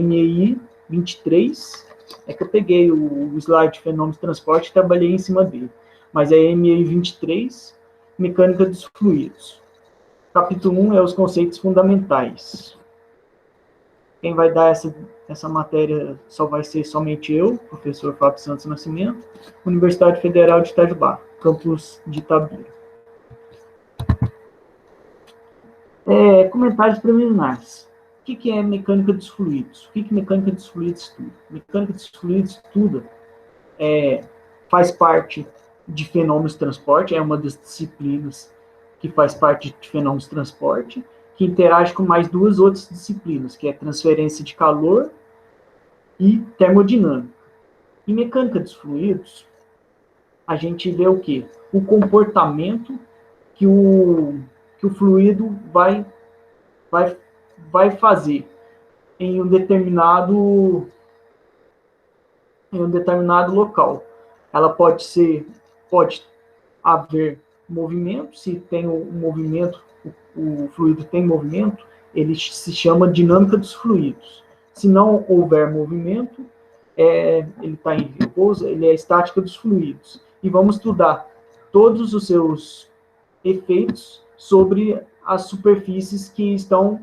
MEI 23, é que eu peguei o slide de fenômenos de transporte e trabalhei em cima dele, mas é MEI 23, mecânica dos fluidos. Capítulo 1 é os conceitos fundamentais. Quem vai dar essa matéria só vai ser somente eu, professor Fábio Santos Nascimento, Universidade Federal de Itajubá, campus de Itabira. Comentários preliminares. O que é mecânica dos fluidos? O que mecânica dos fluidos estuda? Mecânica dos fluidos estuda, faz parte de fenômenos de transporte, é uma das disciplinas que faz parte de fenômenos de transporte, que interage com mais duas outras disciplinas, que é transferência de calor e termodinâmica. Em mecânica dos fluidos, a gente vê o quê? O comportamento que o fluido vai fazer em um determinado local. Ela pode haver movimento, se tem um movimento, o fluido tem movimento, ele se chama dinâmica dos fluidos. Se não houver movimento, ele está em repouso, ele é estática dos fluidos. E vamos estudar todos os seus efeitos sobre as superfícies que estão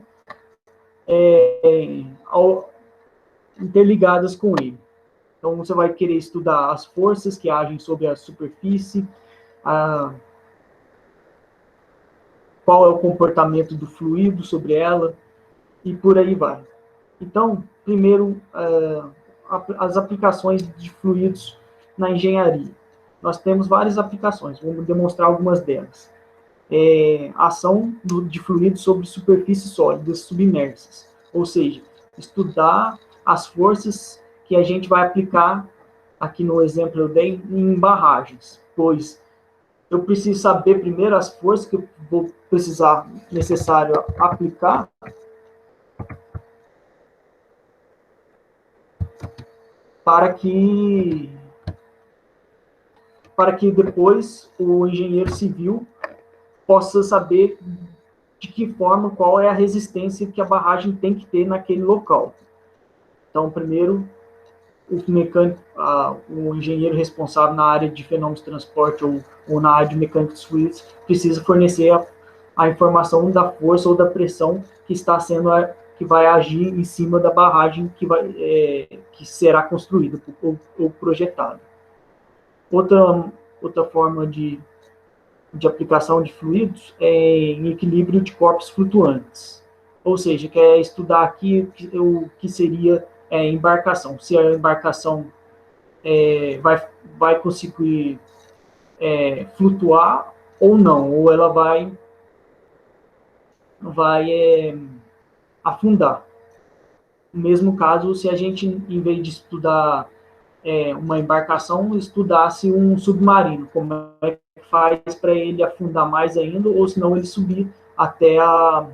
interligadas com ele. Então, você vai querer estudar as forças que agem sobre a superfície, qual é o comportamento do fluido sobre ela, e por aí vai. Então, primeiro, as aplicações de fluidos na engenharia. Nós temos várias aplicações, vamos demonstrar algumas delas. Ação de fluidos sobre superfícies sólidas submersas, ou seja, estudar as forças que a gente vai aplicar, aqui no exemplo eu dei, em barragens, pois eu preciso saber primeiro as forças que eu vou precisar, necessário aplicar, para que depois o engenheiro civil possa saber de que forma, qual é a resistência que a barragem tem que ter naquele local. Então, primeiro, o engenheiro responsável na área de fenômenos de transporte ou na área de mecânica dos fluidos precisa fornecer a informação da força ou da pressão que vai agir em cima da barragem que será construída ou projetada. Outra forma de aplicação de fluidos é em equilíbrio de corpos flutuantes. Ou seja, quer estudar aqui o que seria embarcação. Se a embarcação vai conseguir flutuar ou não, ou ela vai afundar. No mesmo caso, se a gente, em vez de estudar uma embarcação, estudasse um submarino, como é que faz para ele afundar mais ainda, ou senão ele subir até a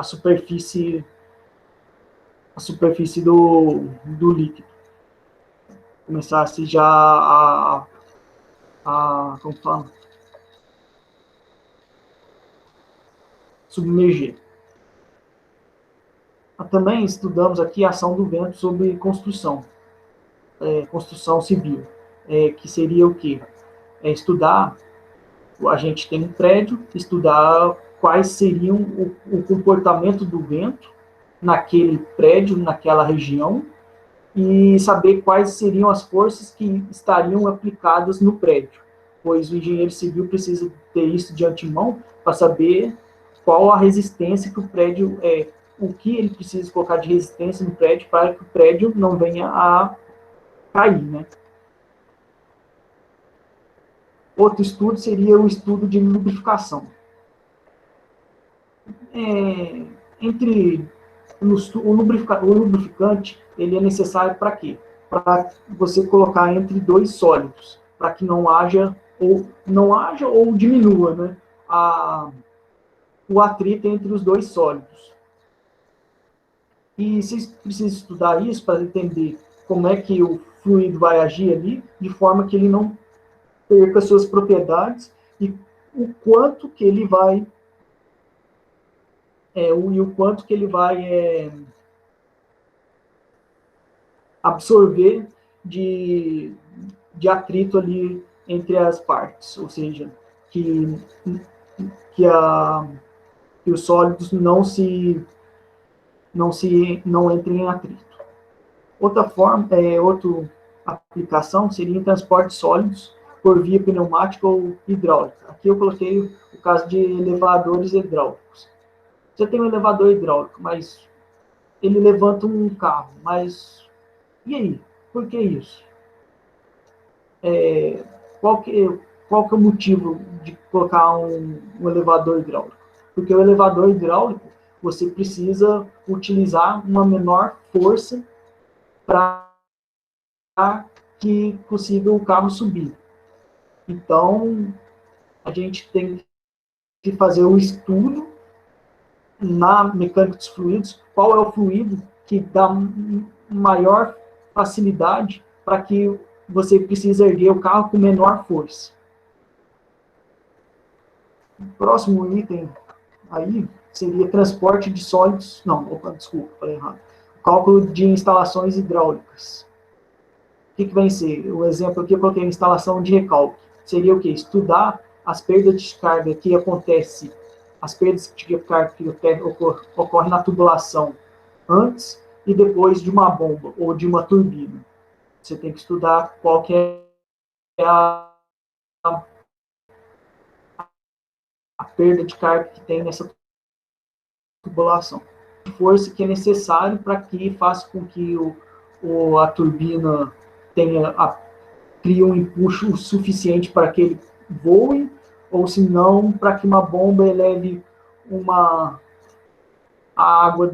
superfície do líquido. Começasse já como fala? Submergir. Também estudamos aqui a ação do vento sobre construção civil, que seria o quê? Estudar, a gente tem um prédio, estudar quais seriam o comportamento do vento naquele prédio, naquela região, e saber quais seriam as forças que estariam aplicadas no prédio, pois o engenheiro civil precisa ter isso de antemão para saber qual a resistência que o prédio o que ele precisa colocar de resistência no prédio para que o prédio não venha a cair, né? Outro estudo seria o estudo de lubrificação. O lubrificante, ele é necessário para quê? Para você colocar entre dois sólidos, para que não haja ou diminua, né, o atrito entre os dois sólidos. E vocês precisam estudar isso para entender como é que o fluido vai agir ali, de forma que ele não perca suas propriedades e o quanto que ele vai e o quanto que ele vai absorver de atrito ali entre as partes, ou seja, que, que os sólidos não entrem em atrito. Outra aplicação seria em transporte de sólidos por via pneumática ou hidráulica. Aqui eu coloquei o caso de elevadores hidráulicos. Você tem um elevador hidráulico, mas ele levanta um carro, mas e aí? Por que isso? Qual que, qual que é o motivo de colocar um elevador hidráulico? Porque o elevador hidráulico, você precisa utilizar uma menor força para que consiga o carro subir. Então, a gente tem que fazer um estudo na mecânica dos fluidos, qual é o fluido que dá maior facilidade para que você precise erguer o carro com menor força. O próximo item aí seria transporte de sólidos. Não, opa, desculpa, falei errado. Cálculo de instalações hidráulicas. O que vai ser? O exemplo aqui eu coloquei instalação de recalque. Seria o quê? Estudar as perdas de carga que acontece, as perdas de carga que ocorrem na tubulação antes e depois de uma bomba ou de uma turbina. Você tem que estudar qual que é a perda de carga que tem nessa tubulação. Força que é necessário para que faça com que a turbina crie um empuxo suficiente para que ele voe, ou se não, para que uma bomba eleve a água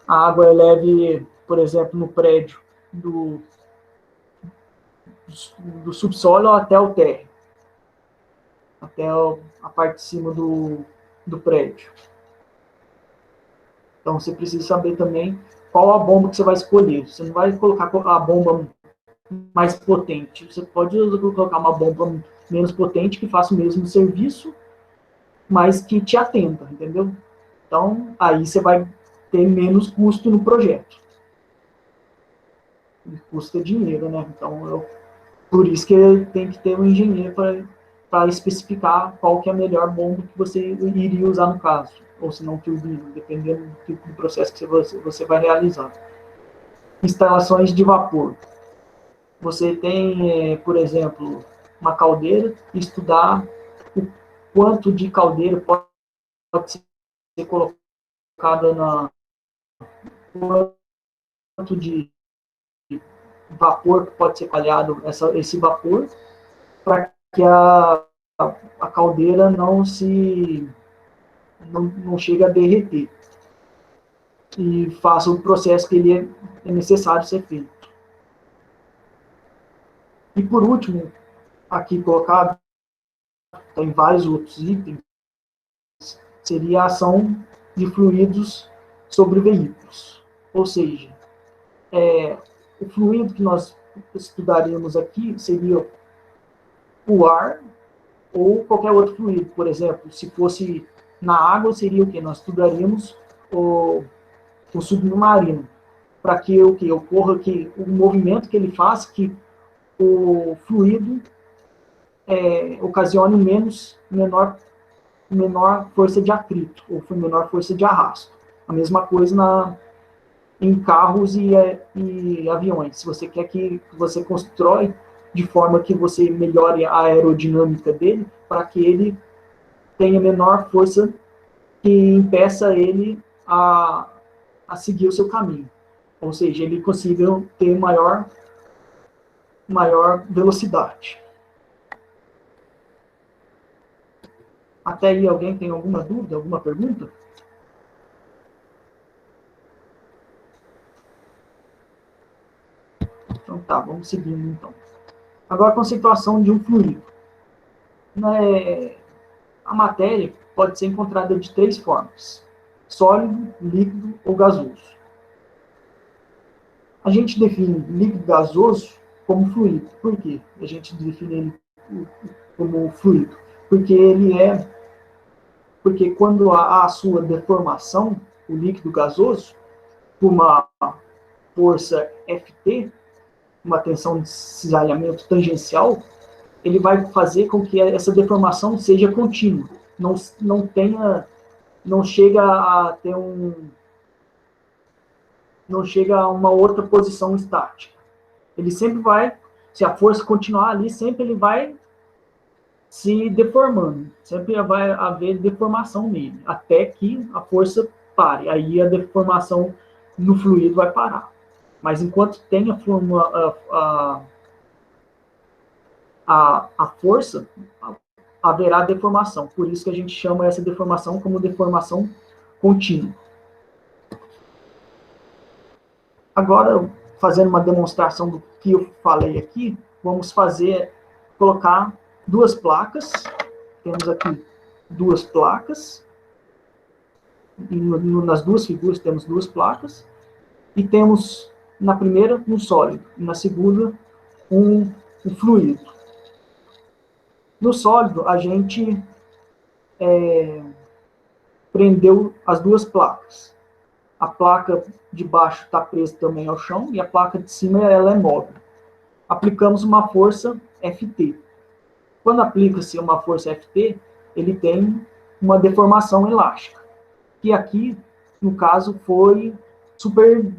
a água eleve, por exemplo, no prédio do subsolo até o térreo, até a parte de cima do prédio. Então, você precisa saber também qual a bomba que você vai escolher. Você não vai colocar a bomba mais potente. Você pode colocar uma bomba menos potente que faça o mesmo serviço, mas que te atenda, entendeu? Então, aí você vai ter menos custo no projeto. Custa dinheiro, né? Então, por isso que tem que ter um engenheiro para especificar qual que é a melhor bomba que você iria usar no caso, ou se não turbina, dependendo do tipo de processo que você vai realizar. Instalações de vapor. Você tem, por exemplo, uma caldeira, estudar o quanto de caldeira pode ser colocada quanto de vapor pode ser espalhado esse vapor, para que a caldeira não chegue a derreter e faça o processo que ele é necessário ser feito. E por último, aqui colocado, tem vários outros itens, seria a ação de fluidos sobre veículos. Ou seja, o fluido que nós estudaríamos aqui seria o ar ou qualquer outro fluido. Por exemplo, se fosse na água, seria o que? Nós estudaríamos o submarino, para que o que ocorra, que o movimento que ele faz, que o fluido ocasione menor força de atrito, ou menor força de arrasto. A mesma coisa em carros e aviões. Se você quer que você constrói de forma que você melhore a aerodinâmica dele, para que ele tenha menor força que impeça ele a seguir o seu caminho. Ou seja, ele consiga ter maior velocidade. Até aí, alguém tem alguma dúvida, alguma pergunta? Então tá, vamos seguindo então. Agora, a conceituação de um fluido. A matéria pode ser encontrada de 3 formas: sólido, líquido ou gasoso. A gente define líquido gasoso como fluido. Por quê? A gente define ele como fluido. porque quando há a sua deformação, o líquido gasoso, por uma força Ft, uma tensão de cisalhamento tangencial, ele vai fazer com que essa deformação seja contínua, não chega a ter não chega a uma outra posição estática. Ele sempre vai, se a força continuar ali, sempre ele vai se deformando, sempre vai haver deformação nele, até que a força pare, aí a deformação no fluido vai parar. Mas enquanto tem a força, haverá deformação. Por isso que a gente chama essa deformação como deformação contínua. Agora, fazendo uma demonstração do que eu falei aqui, vamos colocar duas placas. Temos aqui duas placas. Nas duas figuras temos duas placas. E temos, na primeira, um sólido. E na segunda, um fluido. No sólido, a gente prendeu as duas placas. A placa de baixo está presa também ao chão e a placa de cima ela é móvel. Aplicamos uma força Ft. Quando aplica-se uma força Ft, ele tem uma deformação elástica, que aqui, no caso, foi super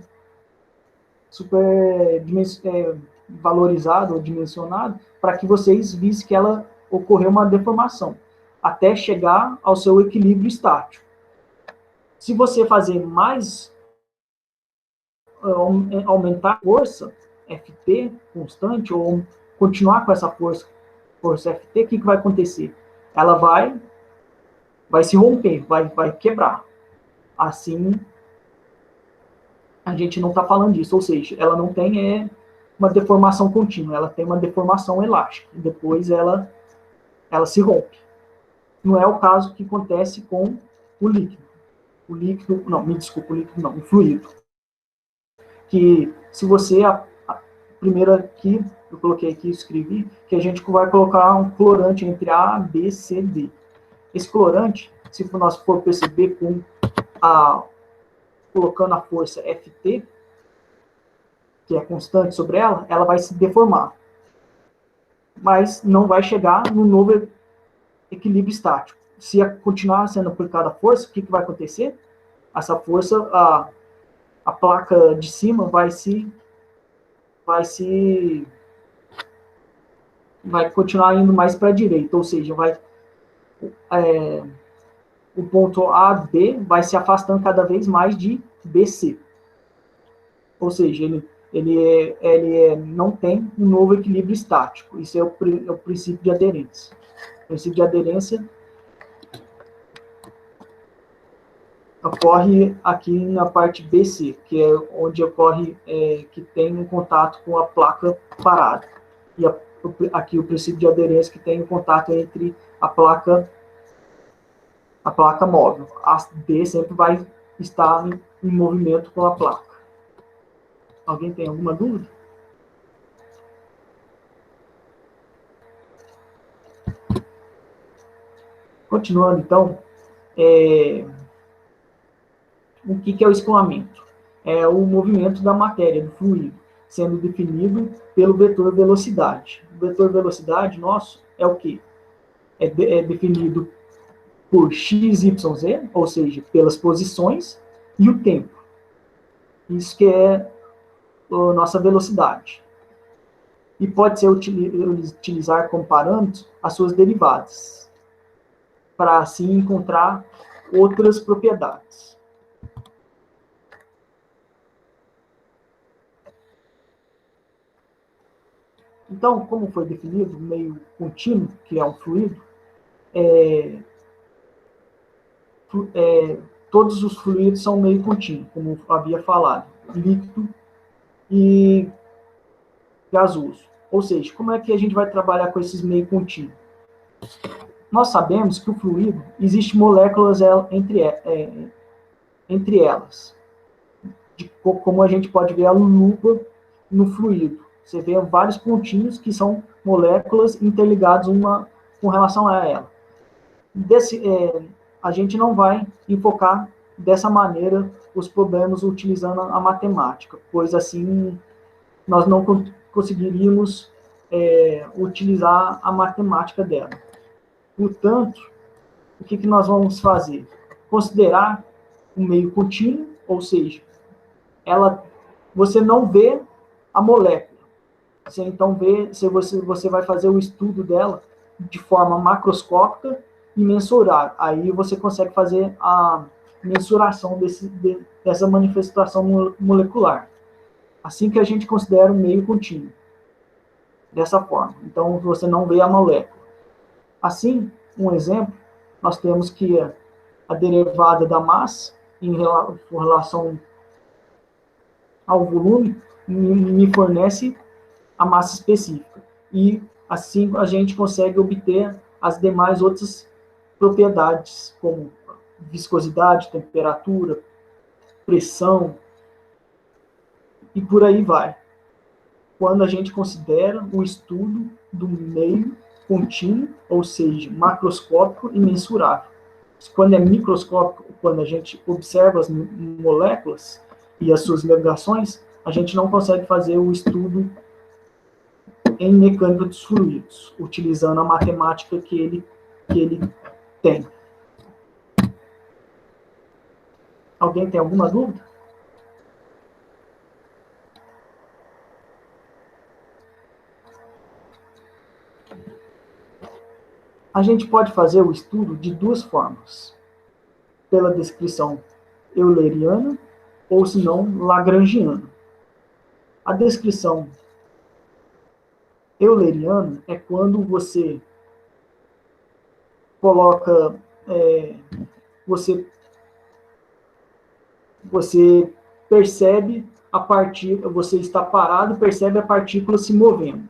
valorizado ou dimensionado para que vocês vissem que ela ocorreu uma deformação, até chegar ao seu equilíbrio estático. Se você fazer mais, aumentar a força Ft constante, ou continuar com essa força Ft, o que vai acontecer? Ela vai se romper, vai quebrar. Assim, a gente não está falando disso, ou seja, ela não tem uma deformação contínua, ela tem uma deformação elástica, e depois ela se rompe. Não é o caso que acontece com o líquido. O fluido. Que se você, primeiro aqui, eu coloquei aqui, escrevi, que a gente vai colocar um clorante entre A, B, C, D. Esse clorante, se nós for perceber colocando a força Ft, que é constante sobre ela, ela vai se deformar. Mas não vai chegar no novo equilíbrio estático. Se continuar sendo aplicada a força, o que vai acontecer? Essa força, a placa de cima vai continuar indo mais para a direita, ou seja, o ponto A, B, vai se afastando cada vez mais de BC. Ou seja, ele não tem um novo equilíbrio estático. Isso é o princípio de aderência. O princípio de aderência ocorre aqui na parte BC, que é onde ocorre, que tem um contato com a placa parada. E aqui o princípio de aderência, que tem um contato entre a placa móvel. A D sempre vai estar em movimento com a placa. Alguém tem alguma dúvida? Continuando, então, o que é o escoamento? É o movimento da matéria, do fluido, sendo definido pelo vetor velocidade. O vetor velocidade nosso é o quê? É definido por x, y, z, ou seja, pelas posições e o tempo. Isso que é a nossa velocidade. E pode ser utilizar como parâmetro as suas derivadas, para assim encontrar outras propriedades. Então, como foi definido, o meio contínuo, que é um fluido, todos os fluidos são meio contínuo, como eu havia falado, líquido e gasoso. Ou seja, como é que a gente vai trabalhar com esses meio contínuos? Nós sabemos que o fluido, existe moléculas entre elas, como a gente pode ver a lupa no fluido. Você vê vários pontinhos que são moléculas interligadas uma com relação a ela. A gente não vai enfocar dessa maneira os problemas utilizando a matemática, pois assim nós não conseguiríamos utilizar a matemática dela. Portanto, o que nós vamos fazer? Considerar um meio contínuo, ou seja, você não vê a molécula. Você então você vai fazer o estudo dela de forma macroscópica e mensurar. Aí você consegue fazer a mensuração dessa manifestação molecular. Assim que a gente considera um meio contínuo. Dessa forma. Então, você não vê a molécula. Assim, um exemplo, nós temos que a derivada da massa em relação ao volume me fornece a massa específica. E assim a gente consegue obter as demais outras propriedades, como viscosidade, temperatura, pressão, e por aí vai. Quando a gente considera o estudo do meio contínuo, ou seja, macroscópico e mensurável. Quando é microscópico, quando a gente observa as moléculas e as suas ligações, a gente não consegue fazer o estudo em mecânica dos fluidos, utilizando a matemática que ele tem. Alguém tem alguma dúvida? A gente pode fazer o estudo de duas formas. Pela descrição euleriana, ou se não, lagrangiana. A descrição euleriana é quando você coloca, você percebe a partícula, você está parado e percebe a partícula se movendo.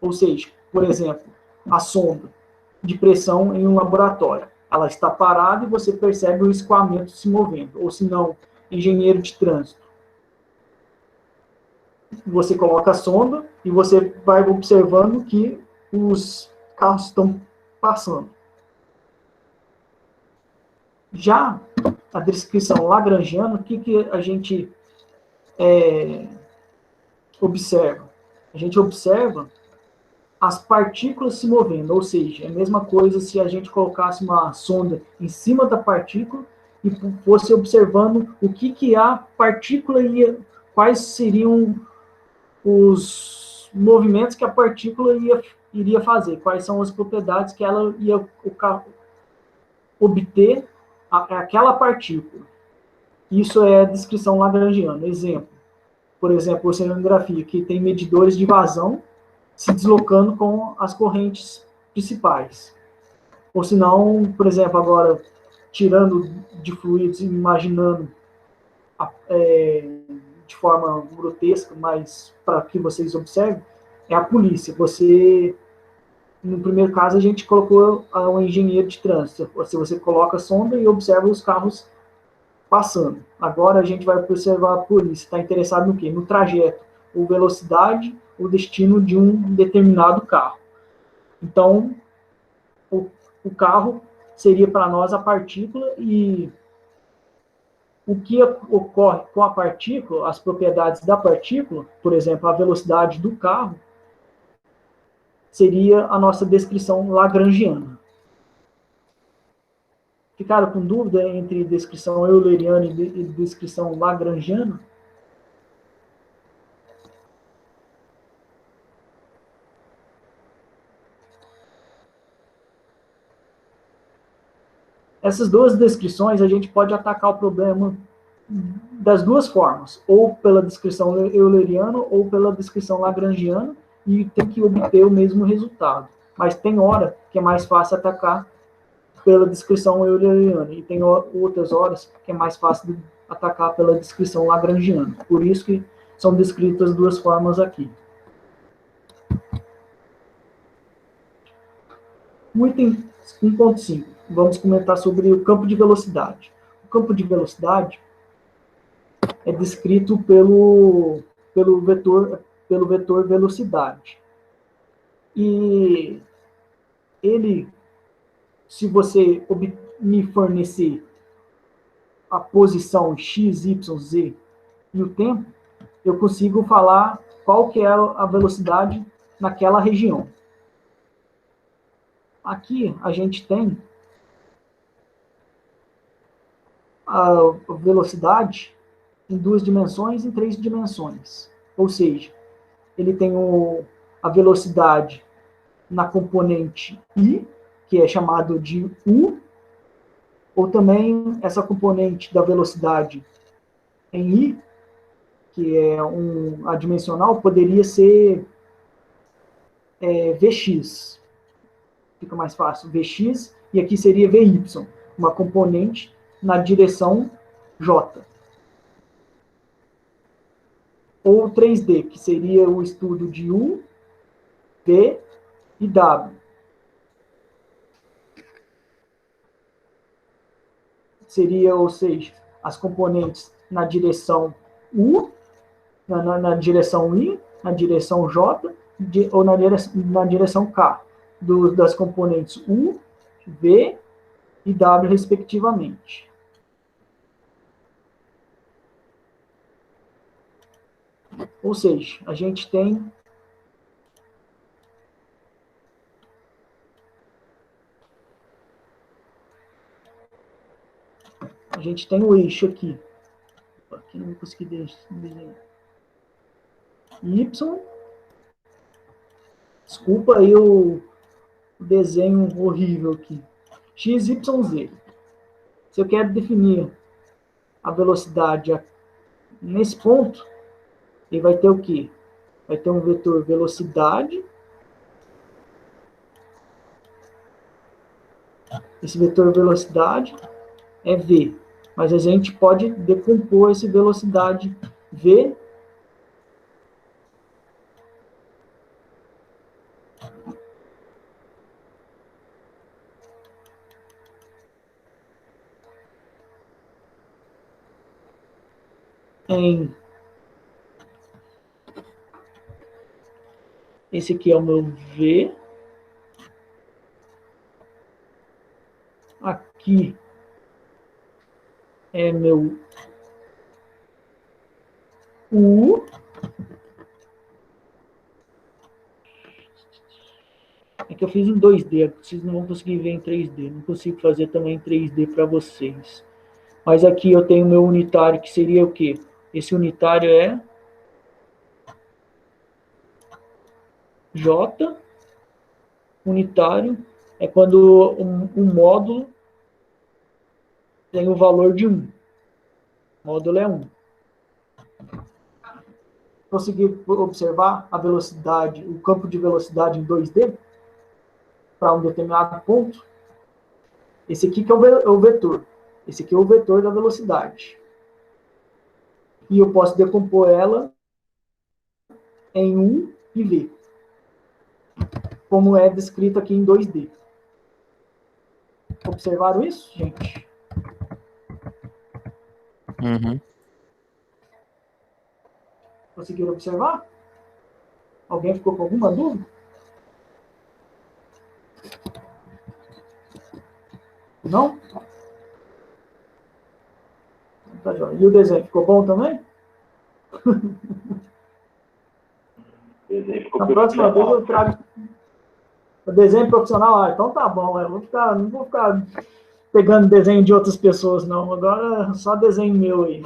Ou seja, por exemplo, a sonda de pressão em um laboratório. Ela está parada e você percebe o escoamento se movendo. Ou se não, engenheiro de trânsito. Você coloca a sonda e você vai observando que os carros estão passando. Já a descrição lagrangiana, o que a gente observa? A gente observa as partículas se movendo, ou seja, é a mesma coisa se a gente colocasse uma sonda em cima da partícula e fosse observando o que a partícula quais seriam os movimentos que a partícula iria fazer, quais são as propriedades que ela ia obter aquela partícula. Isso é a descrição lagrangiana. Exemplo, por exemplo, oceanografia, que tem medidores de vazão se deslocando com as correntes principais. Ou se não, por exemplo, agora, tirando de fluidos, imaginando de forma grotesca, mas para que vocês observem, é a polícia. No primeiro caso, a gente colocou um engenheiro de trânsito. Você coloca a sonda e observa os carros passando. Agora a gente vai observar a polícia. Está interessado no quê? No trajeto, ou velocidade, o destino de um determinado carro. Então, o carro seria para nós a partícula e o que ocorre com a partícula, as propriedades da partícula, por exemplo, a velocidade do carro, seria a nossa descrição lagrangiana. Ficaram com dúvida entre descrição euleriana e descrição lagrangiana? Essas duas descrições a gente pode atacar o problema das duas formas, ou pela descrição euleriana ou pela descrição lagrangiana, e tem que obter o mesmo resultado. Mas tem hora que é mais fácil atacar pela descrição euleriana, e tem outras horas que é mais fácil de atacar pela descrição lagrangiana. Por isso que são descritas duas formas aqui. No item 1.5, vamos comentar sobre o campo de velocidade. O campo de velocidade é descrito pelo vetor velocidade. E ele se você me fornecer a posição x, y, z e o tempo, eu consigo falar qual que é a velocidade naquela região. Aqui a gente tem a velocidade em 2 dimensões e em 3 dimensões. Ou seja, ele tem a velocidade na componente i, que é chamado de u, ou também essa componente da velocidade em i, que é adimensional, poderia ser Vx. Fica mais fácil, Vx, e aqui seria Vy, uma componente na direção J. Ou 3D, que seria o estudo de U, V e W. Seria, ou seja, as componentes na direção U, na direção I, na direção J, ou na direção K, das componentes U, V e W, respectivamente. Ou seja, a gente tem o eixo aqui. Aqui não vou conseguir desenhar. Y. Desculpa aí o desenho horrível aqui. X, Y, Z. Se eu quero definir a velocidade nesse ponto, ele vai ter o quê? Vai ter um vetor velocidade. Esse vetor velocidade é V. Mas a gente pode decompor esse velocidade V em... Esse aqui é o meu V. Aqui é meu U. É que eu fiz em 2D, vocês não vão conseguir ver em 3D. Não consigo fazer também em 3D para vocês. Mas aqui eu tenho meu unitário, que seria o quê? Esse unitário é J. Unitário é quando um módulo tem o valor de 1. O módulo é 1. Conseguir observar a velocidade, o campo de velocidade em 2D para um determinado ponto? Esse aqui que é o vetor. Esse aqui é o vetor da velocidade. E eu posso decompor ela em U e V, como é descrito aqui em 2D. Observaram isso, gente? Uhum. Conseguiram observar? Alguém ficou com alguma dúvida? Não? Tá, e o desenho ficou bom também? Na próxima vez eu trago o desenho profissional. Ah, então tá bom. Eu não vou ficar pegando desenho de outras pessoas, não. Agora só desenho meu aí.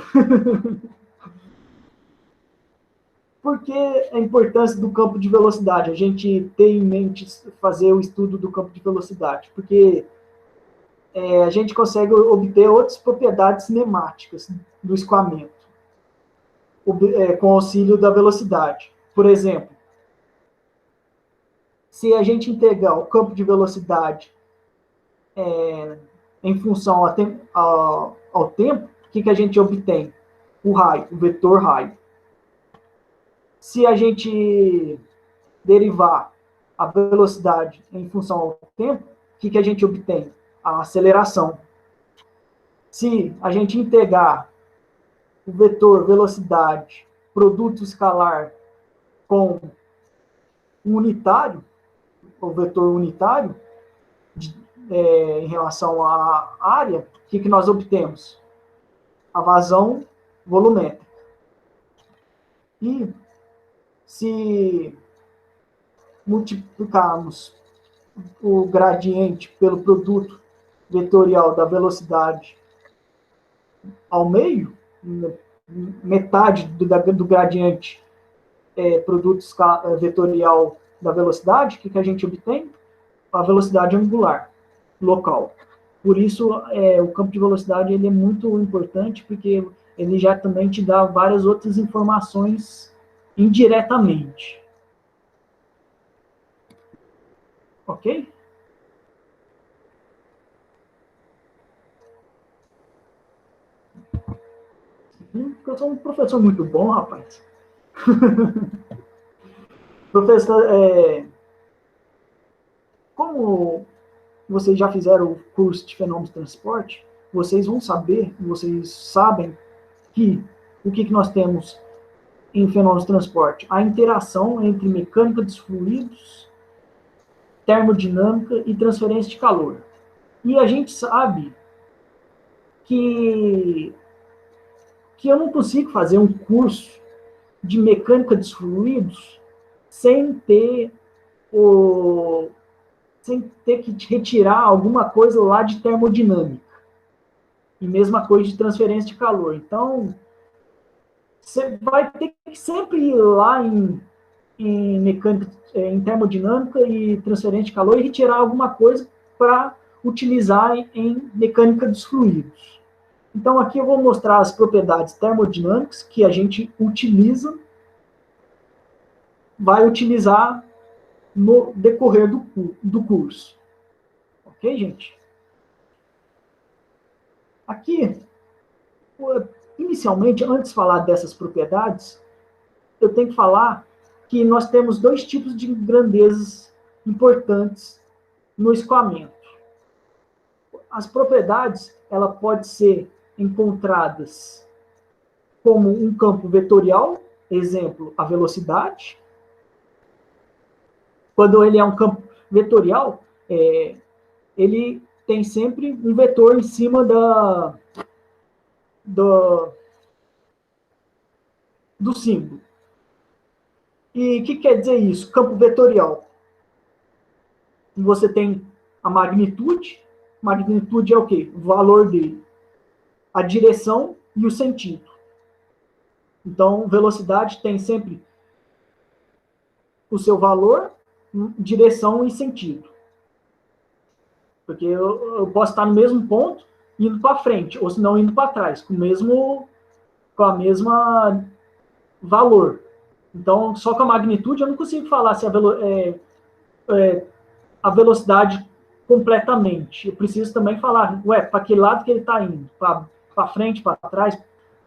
Por que a importância do campo de velocidade? A gente ter em mente fazer o estudo do campo de velocidade. Porque a gente consegue obter outras propriedades cinemáticas do escoamento, com auxílio da velocidade. Por exemplo, se a gente integrar o campo de velocidade em função ao tempo, o que a gente obtém? O raio, o vetor raio. Se a gente derivar a velocidade em função ao tempo, o que a gente obtém? A aceleração. Se a gente integrar o vetor velocidade, produto escalar com o vetor unitário, em relação à área, o que nós obtemos? A vazão volumétrica. E se multiplicarmos o gradiente pelo produto vetorial da velocidade ao meio, metade do gradiente produto vetorial da velocidade, o que a gente obtém? A velocidade angular local. Por isso, o campo de velocidade ele é muito importante, porque ele já também te dá várias outras informações indiretamente. Ok? Porque eu sou um professor muito bom, rapaz. Professor, como vocês já fizeram o curso de fenômenos de transporte, vocês vão saber, vocês sabem que o que nós temos em fenômenos de transporte? A interação entre mecânica dos fluidos, termodinâmica e transferência de calor. E a gente sabe que eu não consigo fazer um curso de mecânica dos fluidos sem ter que retirar alguma coisa lá de termodinâmica. E mesma coisa de transferência de calor. Então, você vai ter que sempre ir lá em mecânica, em termodinâmica e transferência de calor e retirar alguma coisa para utilizar em mecânica dos fluidos. Então, aqui eu vou mostrar as propriedades termodinâmicas que a gente vai utilizar no decorrer do curso. Ok, gente? Aqui, inicialmente, antes de falar dessas propriedades, eu tenho que falar que nós temos dois tipos de grandezas importantes no escoamento. As propriedades, ela pode ser encontradas como um campo vetorial, exemplo, a velocidade. Quando ele é um campo vetorial, ele tem sempre um vetor em cima do símbolo. E o que quer dizer isso? Campo vetorial. Você tem a magnitude. Magnitude é o quê? O valor dele. A direção e o sentido. Então, velocidade tem sempre o seu valor, direção e sentido. Porque eu posso estar no mesmo ponto indo para frente, ou se não indo para trás, com a mesma valor. Então, só com a magnitude eu não consigo falar se a velocidade completamente. Eu preciso também falar, para que lado que ele está indo? Para frente, para trás,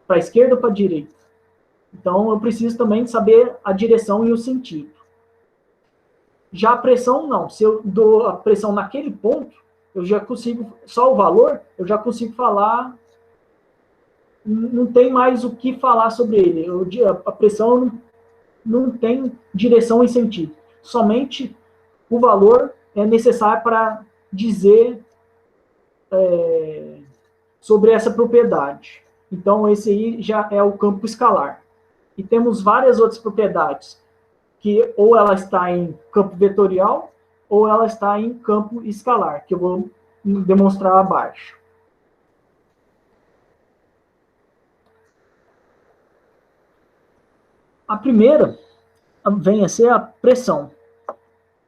para a esquerda ou para a direita? Então, eu preciso também saber a direção e o sentido. Já a pressão, não. Se eu dou a pressão naquele ponto, eu já consigo, só o valor, eu já consigo falar, não tem mais o que falar sobre ele. A pressão não tem direção e sentido. Somente o valor é necessário para dizer sobre essa propriedade. Então, esse aí já é o campo escalar. E temos várias outras propriedades, que ou ela está em campo vetorial, ou ela está em campo escalar, que eu vou demonstrar abaixo. A primeira vem a ser a pressão.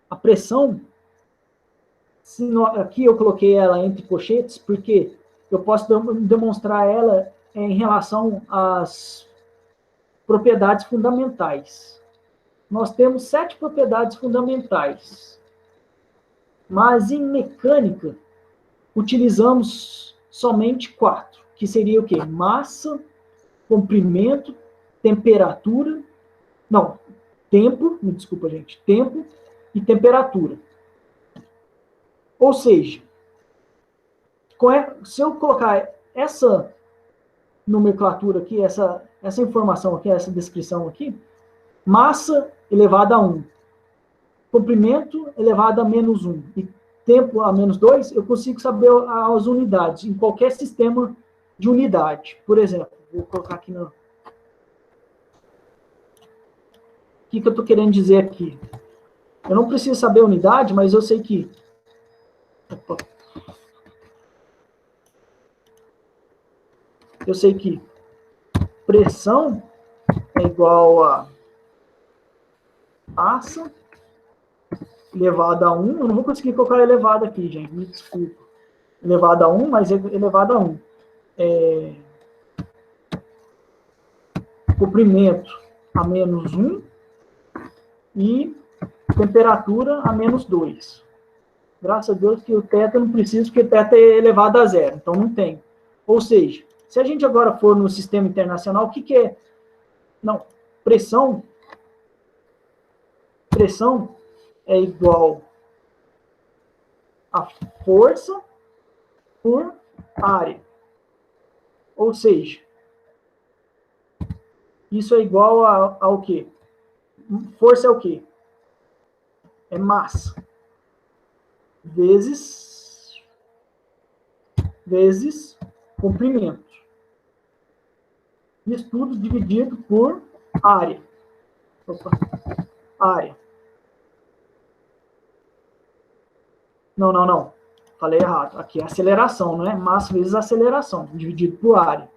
A pressão, aqui eu coloquei ela entre colchetes, porque eu posso demonstrar ela em relação às propriedades fundamentais. Nós temos 7 propriedades fundamentais, mas em mecânica utilizamos somente 4, que seria o quê? Massa, comprimento, temperatura, não, tempo, me desculpa, gente, tempo e temperatura. Ou seja, se eu colocar essa nomenclatura aqui, essa informação aqui, essa descrição aqui, massa elevada a 1, comprimento elevado a menos 1 e tempo a menos 2, eu consigo saber as unidades em qualquer sistema de unidade. Por exemplo, vou colocar aqui no... O que eu estou querendo dizer aqui? Eu não preciso saber a unidade, mas eu sei que... Opa. Eu sei que pressão é igual a massa elevado a 1. Eu não vou conseguir colocar elevado aqui, gente, me desculpa. Elevado a 1, mas elevado a 1. Comprimento a menos 1 e temperatura a menos 2. Graças a Deus que o θ eu não preciso, porque θ é elevado a 0, então não tem. Ou seja, se a gente agora for no sistema internacional, o que é? Não, pressão é igual a força por área. Ou seja, isso é igual ao quê? Força é o quê? É massa. Vezes comprimento. Isso tudo dividido por área. Opa, área. Não. Falei errado. Aqui é aceleração, não é? Massa vezes aceleração, dividido por área.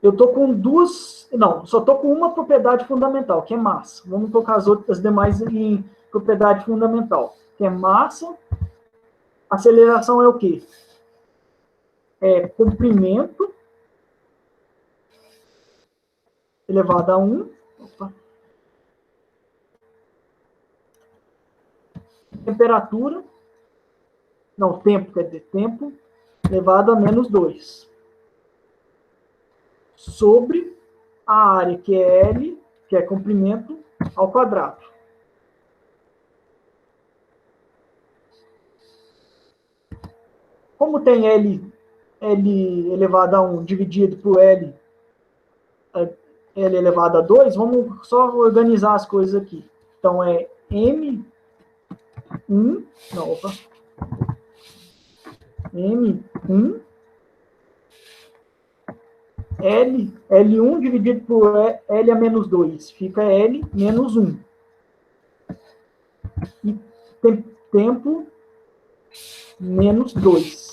Eu estou com duas... Não, só estou com uma propriedade fundamental, que é massa. Vamos colocar as demais em propriedade fundamental, que é massa. Aceleração é o quê? É comprimento elevado a 1. Opa. Temperatura. Não, tempo, quer dizer, tempo elevado a menos 2. Sobre a área, que é L, que é comprimento, ao quadrado. Como tem L elevado a 1 dividido por L elevado a 2, vamos só organizar as coisas aqui. Então, é M1, M1, L1 dividido por L a menos 2, fica L menos 1. E tempo menos 2.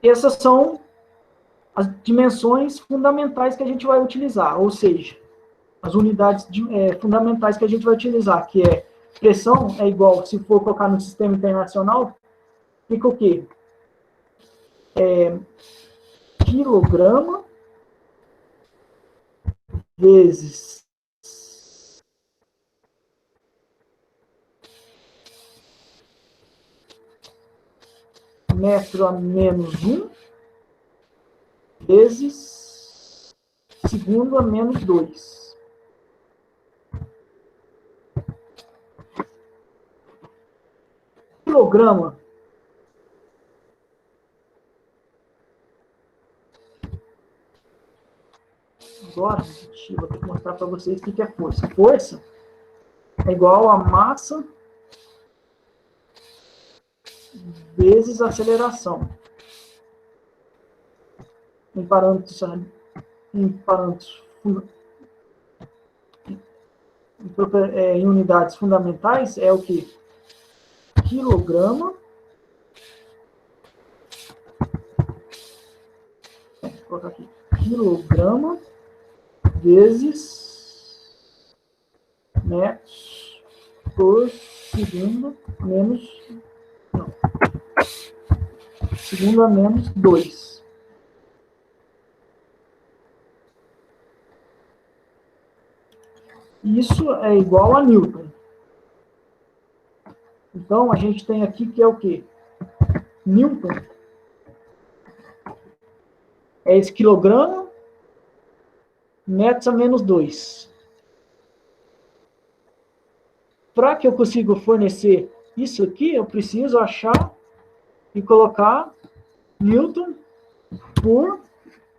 Essas são as dimensões fundamentais que a gente vai utilizar, ou seja, as unidades fundamentais que a gente vai utilizar, que é pressão é igual, se for colocar no sistema internacional, fica o quê? Quilograma vezes metro a menos 1 vezes segundo a menos 2. Quilograma agora, vou ter que mostrar para vocês o que é força. Força é igual a massa vezes aceleração. Em parâmetros em unidades fundamentais é o que? Quilograma vou colocar aqui. Quilograma vezes metros por segundo menos... Não. Segundo a menos 2. Isso é igual a Newton. Então, a gente tem aqui que é o quê? Newton é esse quilograma, metros a menos 2. Para que eu consiga fornecer isso aqui, eu preciso achar e colocar Newton por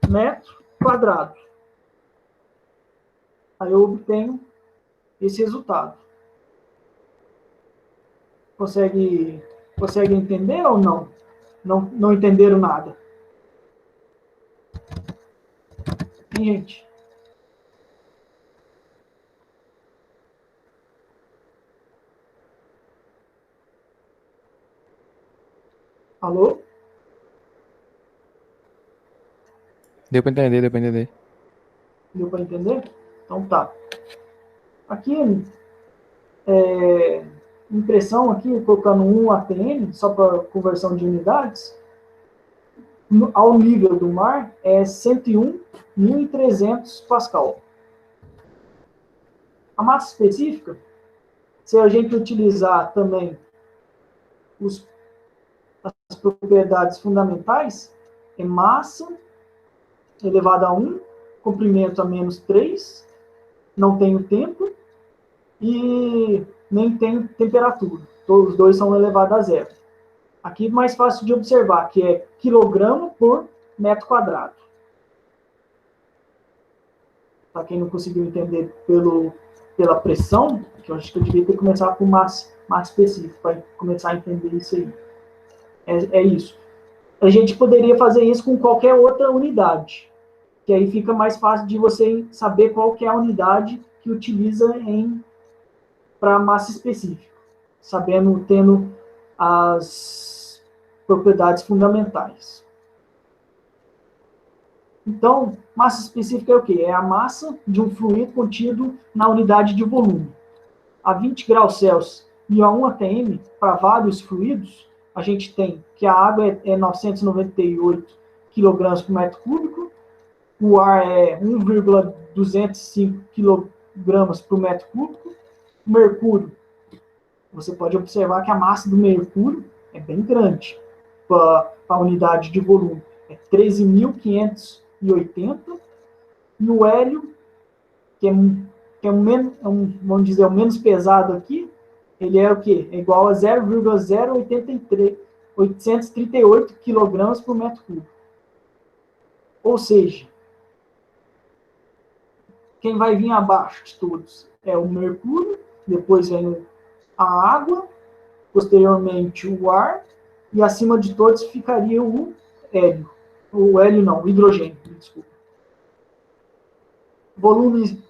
metro quadrado. Aí eu obtenho esse resultado. Consegue entender ou não? Não entenderam nada? Hein, gente? Alô? Deu pra entender, deu pra entender. Deu para entender? Então tá. Aqui, impressão aqui, colocando 1 ATM, só para conversão de unidades, ao nível do mar é 101.300 Pascal. A massa específica, se a gente utilizar também as propriedades fundamentais, é massa elevado a 1, comprimento a menos 3, não tem o tempo e nem tem temperatura. Todos os dois são elevados a zero. Aqui mais fácil de observar, que é quilograma por metro quadrado. Para quem não conseguiu entender pela pressão, que eu acho que eu devia ter começado com massa específica, para começar a entender isso aí. É isso. A gente poderia fazer isso com qualquer outra unidade, que aí fica mais fácil de você saber qual que é a unidade que utiliza para massa específica, tendo as propriedades fundamentais. Então, massa específica é o quê? É a massa de um fluido contido na unidade de volume. A 20 graus Celsius e a 1 atm, para vários fluidos, a gente tem que a água é 998 kg por metro cúbico, o ar é 1,205 kg por metro cúbico, o mercúrio, você pode observar que a massa do mercúrio é bem grande para a unidade de volume, é 13.580, e o hélio, que é vamos dizer, o menos pesado aqui, ele é o quê? É igual a 0,0838 kg por metro cúbico. Ou seja, quem vai vir abaixo de todos é o mercúrio, depois vem a água, posteriormente o ar, e acima de todos ficaria o hélio. O hélio não, o hidrogênio, desculpa. Volume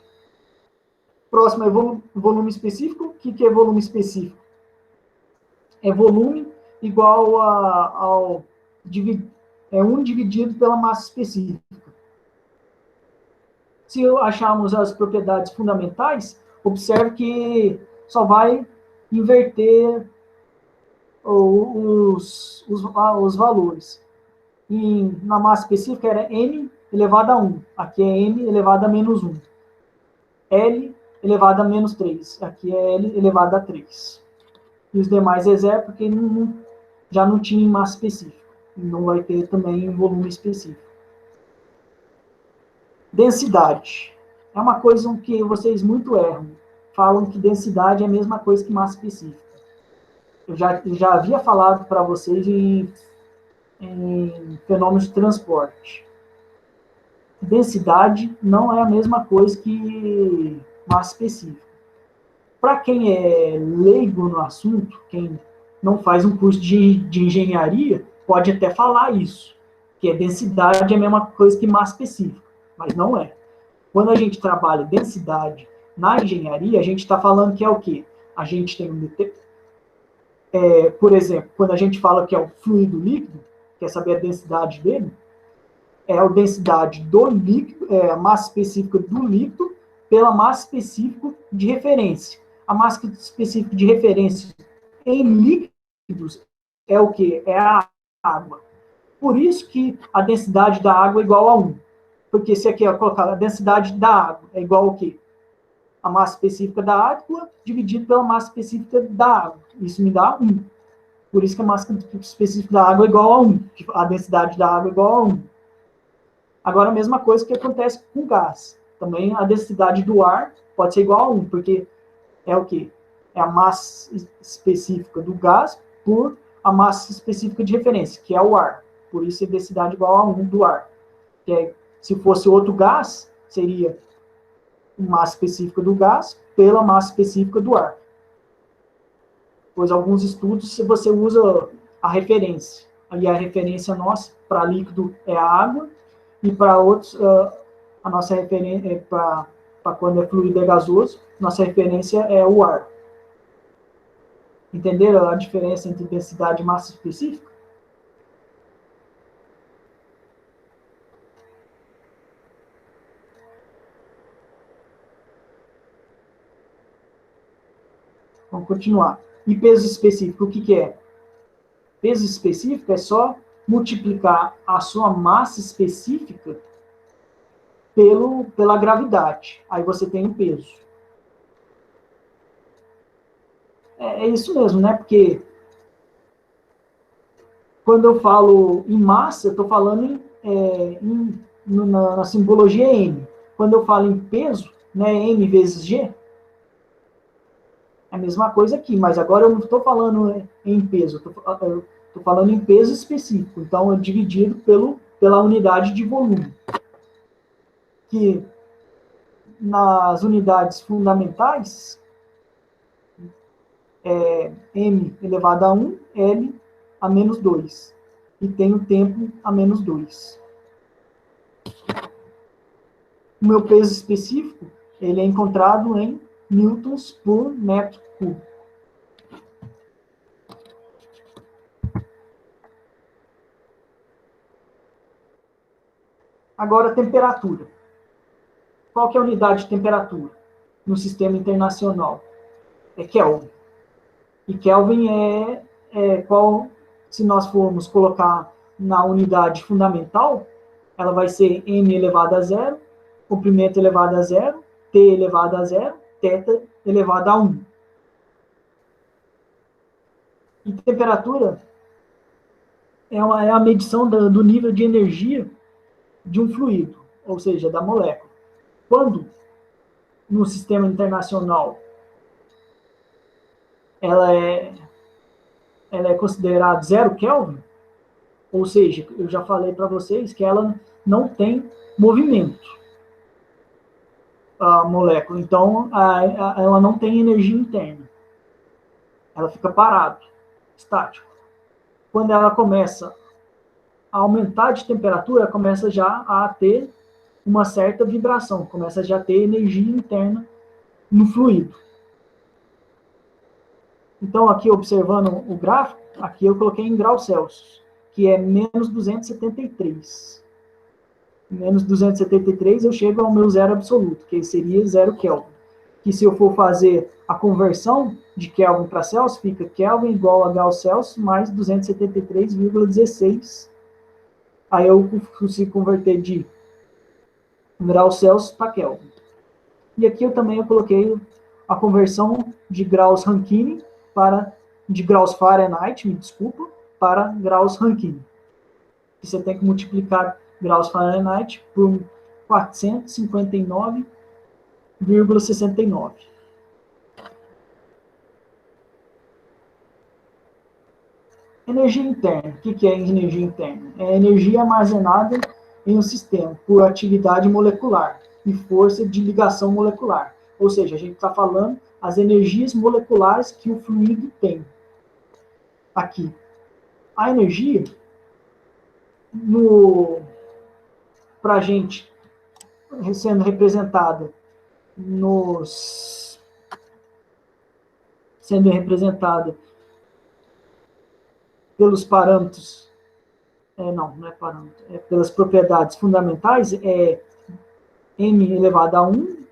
próximo é volume específico. O que é volume específico? É volume igual ao 1 dividido pela massa específica. Se acharmos as propriedades fundamentais, observe que só vai inverter os valores. Na massa específica era n elevado a 1. Aqui é n elevado a menos 1. L elevado a menos 3. Aqui é L elevado a 3. E os demais é zero, porque já não tinha em massa específica. E não vai ter também em volume específico. Densidade. É uma coisa que vocês muito erram. Falam que densidade é a mesma coisa que massa específica. Eu já havia falado para vocês em fenômenos de transporte. Densidade não é a mesma coisa que massa específica. Para quem é leigo no assunto, quem não faz um curso de engenharia, pode até falar isso, que a densidade é a mesma coisa que massa específica, mas não é. Quando a gente trabalha densidade na engenharia, a gente está falando que é o quê? A gente tem por exemplo, quando a gente fala que é o fluido líquido, quer saber a densidade dele, é a densidade do líquido, a massa específica do líquido pela massa específica de referência. A massa específica de referência em líquidos é o quê? É a água. Por isso que a densidade da água é igual a 1. Porque se aqui eu colocar a densidade da água é igual ao quê? A massa específica da água dividido pela massa específica da água. Isso me dá 1. Por isso que a massa específica da água é igual a 1. A densidade da água é igual a 1. Agora, a mesma coisa que acontece com o gás. Também a densidade do ar pode ser igual a 1, porque é o quê? É a massa específica do gás por a massa específica de referência, que é o ar. Por isso, a densidade igual a 1 do ar. Que é, se fosse outro gás, seria massa específica do gás pela massa específica do ar. Pois alguns estudos você usa a referência. Aí a referência nossa para líquido é a água, e para outros, a nossa referência, para quando é fluido e gasoso, nossa referência é o ar. Entenderam a diferença entre densidade e massa específica? Vamos continuar. E peso específico, o que é? Peso específico é só multiplicar a sua massa específica pela gravidade. Aí você tem o peso. É isso mesmo, né? Porque quando eu falo em massa, eu estou falando na simbologia M. Quando eu falo em peso, né, M vezes G, é a mesma coisa aqui, mas agora eu não estou falando em peso, eu estou falando em peso específico. Então, é dividido pela unidade de volume. Que nas unidades fundamentais, é M elevado a 1, L a menos 2. E tem o tempo a menos 2. O meu peso específico, ele é encontrado em newtons por metro cúbico. Agora, temperatura. Qual que é a unidade de temperatura no sistema internacional? É Kelvin. E Kelvin qual, se nós formos colocar na unidade fundamental, ela vai ser m elevado a zero, comprimento elevado a zero, t elevado a zero, θ elevado a 1. E temperatura é a medição do nível de energia de um fluido, ou seja, da molécula. Quando no sistema internacional ela é considerada 0 Kelvin, ou seja, eu já falei para vocês que ela não tem movimento, a molécula. Então, ela não tem energia interna. Ela fica parada, estática. Quando ela começa a aumentar de temperatura, ela começa já a ter uma certa vibração, começa já a ter energia interna no fluido. Então, aqui observando o gráfico, aqui eu coloquei em graus Celsius, que é menos 273. Menos 273 eu chego ao meu zero absoluto, que seria 0 Kelvin. Que se eu for fazer a conversão de Kelvin para Celsius, fica Kelvin igual a graus Celsius mais 273,16. Aí eu consigo converter de graus Celsius para Kelvin. E aqui eu também coloquei a conversão de graus Rankine de graus Fahrenheit, me desculpa, para graus Rankine. Que você tem que multiplicar graus Fahrenheit por 459,69. Energia interna. O que é energia interna? É energia armazenada em um sistema por atividade molecular e força de ligação molecular. Ou seja, a gente está falando as energias moleculares que o fluido tem. Aqui. A energia, para a gente, sendo representada pelos parâmetros, não é parâmetro, pelas propriedades fundamentais, é m elevado a 1,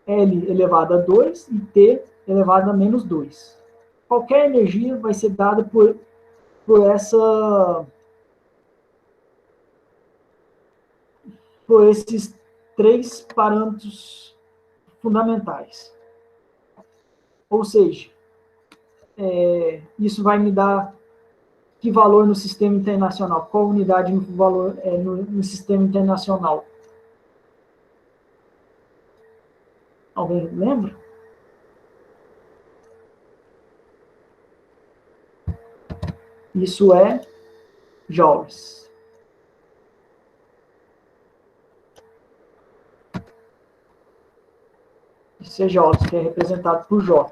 L elevado a 2 e T elevado a menos 2. Qualquer energia vai ser dada por esses três parâmetros fundamentais. Ou seja, isso vai me dar que valor no sistema internacional? Qual unidade no valor no sistema internacional? Alguém lembra? Isso é joules. CJ, que é representado por J.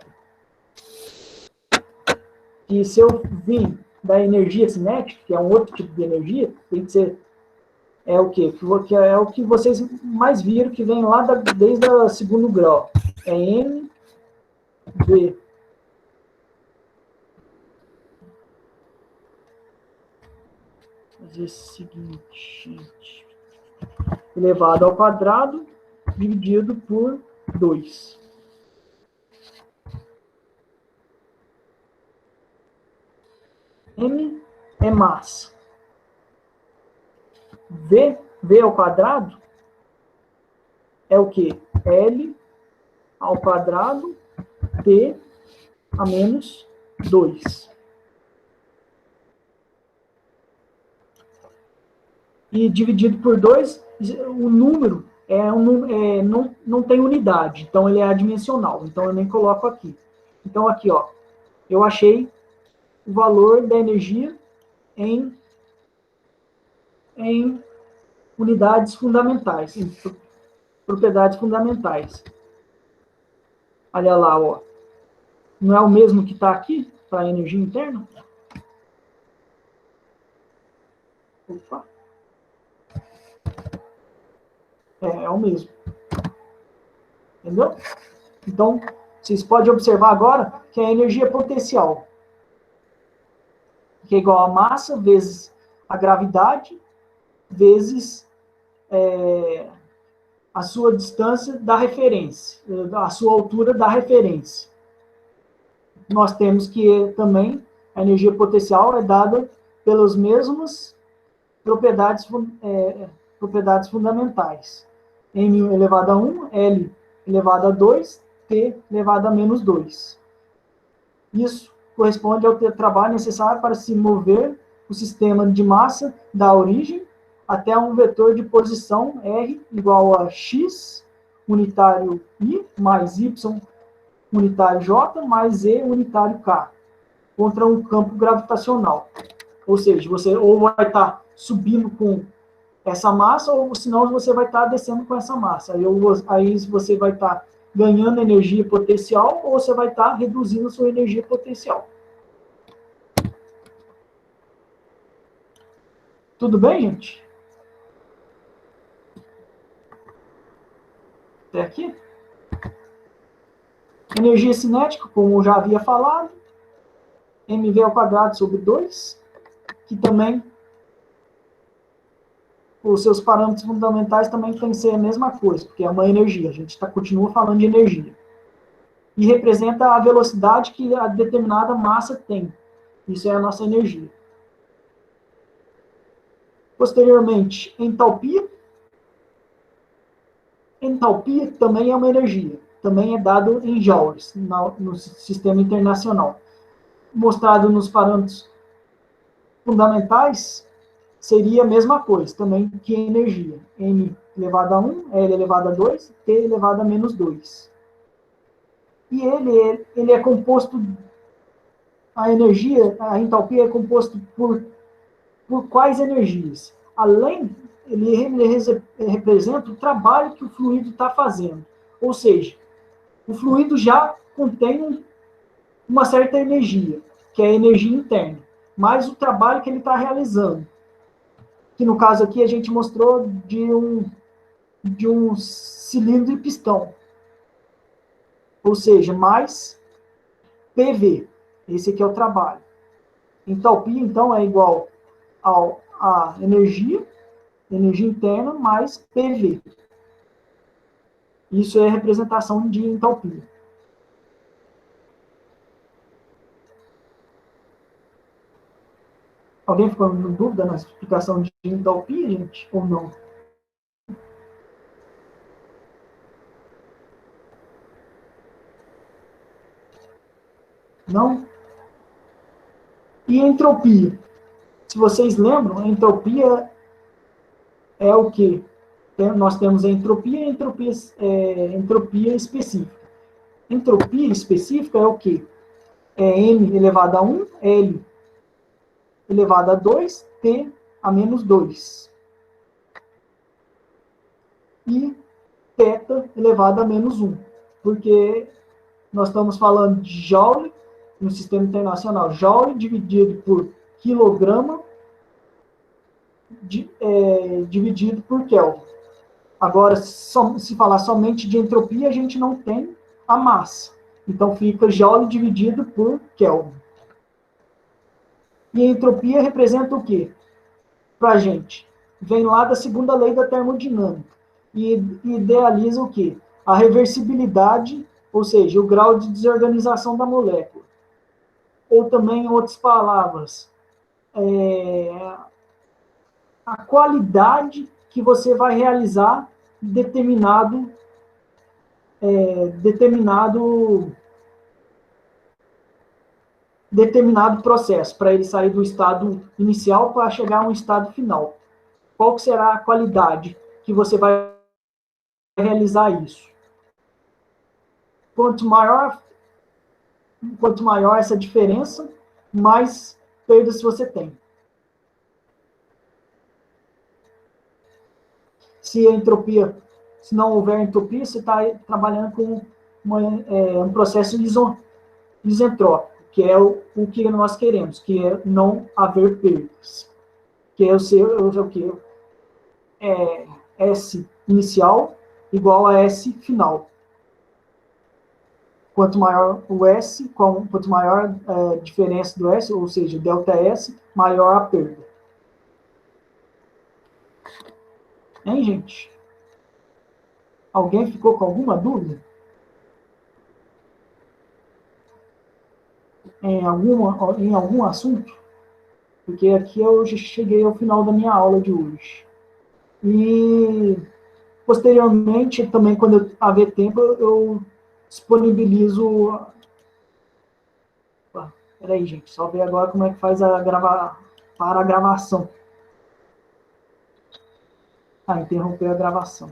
E se eu vim da energia cinética, que é um outro tipo de energia, tem que ser o quê? Que é o que vocês mais viram, que vem lá desde o segundo grau. É M, V. Fazer o seguinte, gente. Elevado ao quadrado, dividido por 2. M é massa. V ao quadrado é o quê? L ao quadrado T a menos 2. E dividido por 2, o número não tem unidade, então ele é adimensional, então eu nem coloco aqui. Então aqui, ó, eu achei o valor da energia em unidades fundamentais, em propriedades fundamentais. Olha lá, ó. Não é o mesmo que está aqui para a energia interna? Opa. É o mesmo. Entendeu? Então, vocês podem observar agora que a energia potencial, que é igual a massa vezes a gravidade, vezes a sua distância da referência, a sua altura da referência. Nós temos que também a energia potencial é dada pelas mesmas propriedades fundamentais. M elevado a 1, L elevado a 2, T elevado a menos 2. Isso corresponde ao trabalho necessário para se mover o sistema de massa da origem até um vetor de posição R igual a X unitário I mais Y unitário J mais E unitário K contra um campo gravitacional. Ou seja, você ou vai estar subindo com essa massa, ou senão você vai estar descendo com essa massa. Aí você vai estar ganhando energia potencial, ou você vai estar reduzindo a sua energia potencial. Tudo bem, gente? Até aqui? Energia cinética, como eu já havia falado, mv ao quadrado sobre 2, que também os seus parâmetros fundamentais também tem que ser a mesma coisa, porque é uma energia, a gente continua falando de energia. E representa a velocidade que a determinada massa tem. Isso é a nossa energia. Posteriormente, entalpia. Entalpia também é uma energia. Também é dado em joules no sistema internacional. Mostrado nos parâmetros fundamentais, seria a mesma coisa, também que energia. M elevado a 1, L elevado a 2, T elevado a menos 2. E ele é composto, a energia, a entalpia é composto por quais energias? Além, ele representa o trabalho que o fluido está fazendo. Ou seja, o fluido já contém uma certa energia, que é a energia interna, mais o trabalho que ele está realizando. Que no caso aqui a gente mostrou de um cilindro e pistão. Ou seja, mais PV. Esse aqui é o trabalho. Entalpia, então, é igual a energia interna mais PV. Isso é a representação de entalpia. Alguém ficou em dúvida na explicação de entalpia, gente, ou não? Não? E entropia? Se vocês lembram, a entropia é o quê? Nós temos a entropia e entropia específica. Entropia específica é o quê? É M elevado a 1, L elevado a 2, T a menos 2. E θ elevado a menos 1. porque nós estamos falando de joule no sistema internacional. Joule dividido por quilograma dividido por Kelvin. Agora, se falar somente de entropia, a gente não tem a massa. Então, fica Joule dividido por Kelvin. E a entropia representa o quê? Para a gente. Vem lá da segunda lei da termodinâmica. E idealiza o quê? A reversibilidade, ou seja, o grau de desorganização da molécula. Ou também, em outras palavras, a qualidade que você vai realizar determinado processo, para ele sair do estado inicial para chegar a um estado final. Qual que será a qualidade que você vai realizar isso? Quanto maior essa diferença, mais perdas você tem. Se não houver entropia, você está trabalhando com um processo isentrópico, que é o que nós queremos, que é não haver perdas. Que é o que? S inicial igual a S final. Quanto maior o S, quanto maior a diferença do S, ou seja, ΔS, maior a perda. Hein, gente? Alguém ficou com alguma dúvida? Em algum assunto? Porque aqui eu já cheguei ao final da minha aula de hoje. E, posteriormente, também, quando haver tempo, eu disponibilizo... Peraí, gente, só ver agora como é que faz para a gravação. Interromper a gravação.